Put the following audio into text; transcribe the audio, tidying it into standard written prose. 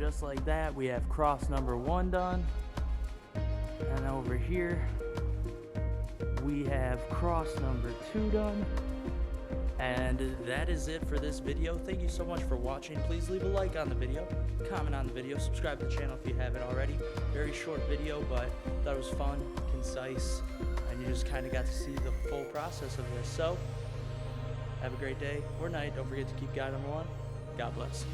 just like that, we have cross number 1 done. And over here, we have cross number 2 done. And that is it for this video. Thank you so much for watching. Please leave a like on the video, comment on the video, subscribe to the channel if you haven't already. Very short video, but thought it was fun, concise, and you just kind of got to see the full process of this. So, have a great day or night. Don't forget to keep guy number 1. God bless.